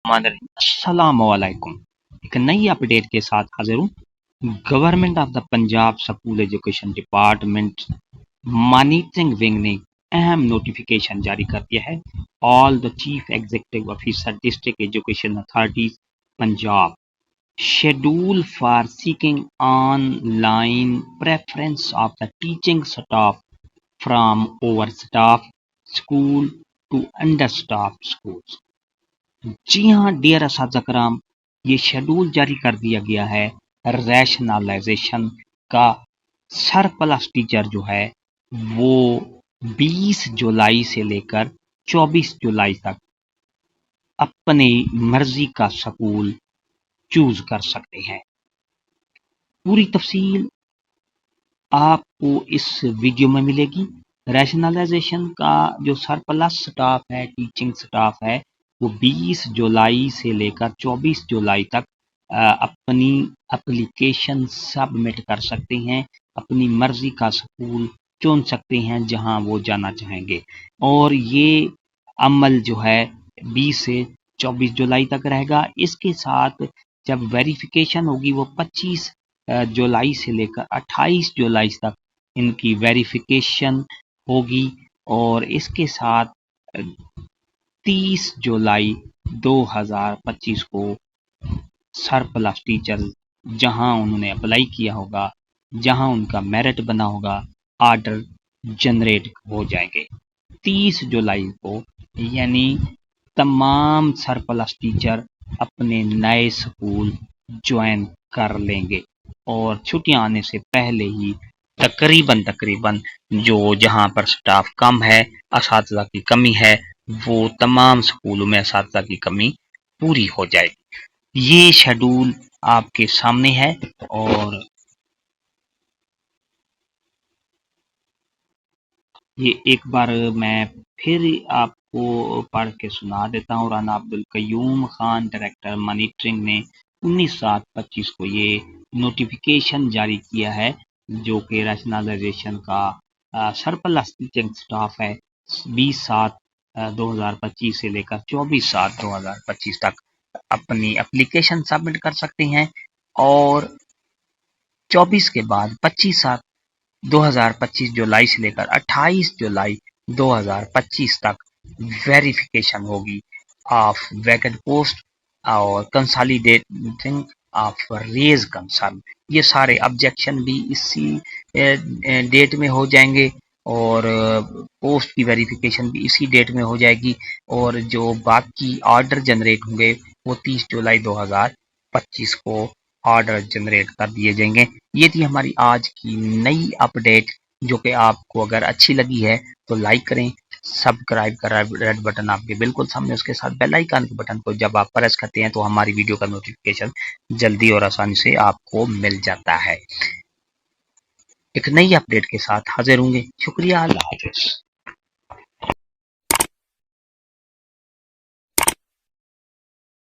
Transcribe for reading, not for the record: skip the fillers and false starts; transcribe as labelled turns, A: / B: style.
A: अस्सलाम वालेकुम। एक नई अपडेट के साथ हाजिर हूँ। Government of the Punjab school education department monitoring wing ने अहम नोटिफिकेशन जारी कर दिया है। All the chief executive officer district education authorities Punjab schedule for seeking online preference of the teaching staff from overstaffed school to understaffed schools। जी हाँ dear असातिज़ा कराम, ये schedule जारी कर दिया गया है रैशनलाइजेशन का। सरप्लस टीचर जो है वो 20 जुलाई से लेकर 24 जुलाई तक अपनी मर्जी का स्कूल चूज कर सकते हैं। पूरी तफसील आपको इस वीडियो में मिलेगी। रैशनलाइजेशन का जो सरप्लस स्टाफ है, टीचिंग स्टाफ है, वो 20 जुलाई से लेकर 24 जुलाई तक अपनी एप्लीकेशन सबमिट कर सकते हैं, अपनी मर्जी का स्कूल चुन सकते हैं जहां वो जाना चाहेंगे। और ये अमल जो है 20 से 24 जुलाई तक रहेगा। इसके साथ जब वेरिफिकेशन होगी वो 25 जुलाई से लेकर 28 जुलाई तक इनकी वेरिफिकेशन होगी। और इसके साथ 30 जुलाई 2025 को सरप्लस टीचर जहां उन्होंने अप्लाई किया होगा, जहां उनका मेरिट बना होगा, आर्डर जनरेट हो जाएंगे। 30 जुलाई को यानी तमाम सरप्लस टीचर अपने नए स्कूल ज्वाइन कर लेंगे और छुट्टियां आने से पहले ही तकरीबन जो जहां पर स्टाफ कम है, असातिज़ा की कमी है, वो तमाम स्कूलों में असातिज़ा की कमी पूरी हो जाएगी। ये शेड्यूल आपके सामने है और ये एक बार मैं फिर आपको पढ़ के सुना देता हूँ। राना अब्दुल कयूम खान डायरेक्टर मॉनिटरिंग ने 19/7/25 को ये नोटिफिकेशन जारी किया है, जो कि रैशनलाइजेशन का सरप्लस टीचिंग स्टाफ है 20/7/2025 से लेकर 24/7/2025 तक अपनी एप्लीकेशन सबमिट कर सकते हैं। और 24 के बाद 25/7/2025 जुलाई से लेकर 28 जुलाई 2025 तक वेरिफिकेशन होगी ऑफ वैकेंट पोस्ट और कंसोलिडेटिंग ऑफ रेज कंसर्न। ये सारे ऑब्जेक्शन भी इसी डेट में हो जाएंगे और पोस्ट की वेरिफिकेशन भी इसी डेट में हो जाएगी। और जो बाकी ऑर्डर जनरेट होंगे वो 30 जुलाई 2025 को ऑर्डर जनरेट कर दिए जाएंगे। ये थी हमारी आज की नई अपडेट, जो कि आपको अगर अच्छी लगी है तो लाइक करें, सब्सक्राइब करें, रेड बटन आपके बिल्कुल सामने, उसके साथ बेल आइकन के बटन को जब आप प्रेस करते हैं तो हमारी वीडियो का नोटिफिकेशन जल्दी और आसानी से आपको मिल जाता है। एक नई अपडेट के साथ हाजिर होंगे। शुक्रिया, अल्लाह हाफिज़।